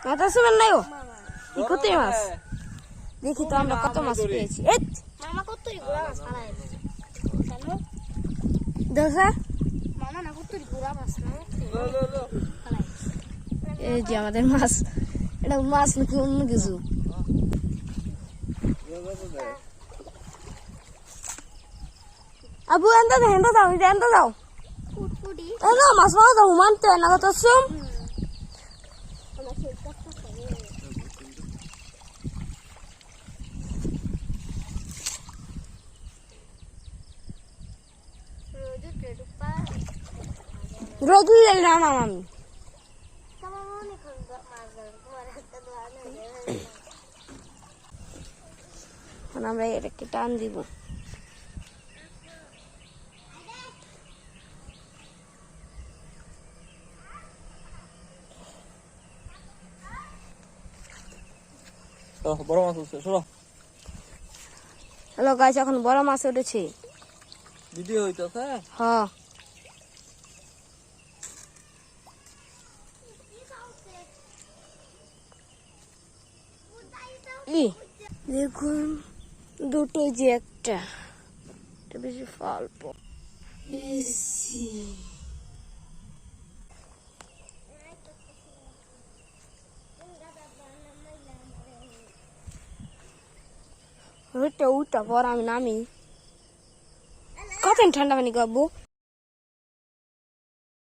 মাথা সুবেন নাই ও কি করতে মাছ দেখি তো আমরা কত মাছ পেয়েছি মামা কতই গোড়া মাছ ফালাই জানো দেখা মামা না কতই গোড়া মাছ না ফালাই এই যে আমাদের মাছ এটা মাছ নাকি অন্য কিছু আবু এন্ড দাও কুটকুটি না মাছ মাছ দাও মানতে না কত সুম আমরা সেই কাজটা করি রোদুল না আমি আমরা এটাকে টান দিব বড় মাছ উঠছে শোনো হ্যালো গাইস এখন বড় মাছ উঠেছে ভিডিও হইতাছে হ্যাঁ দেখুন দুটো যে একটা বেশি অল্প ওইটা পর আমি নামি কত ঠান্ডা পানি খাবো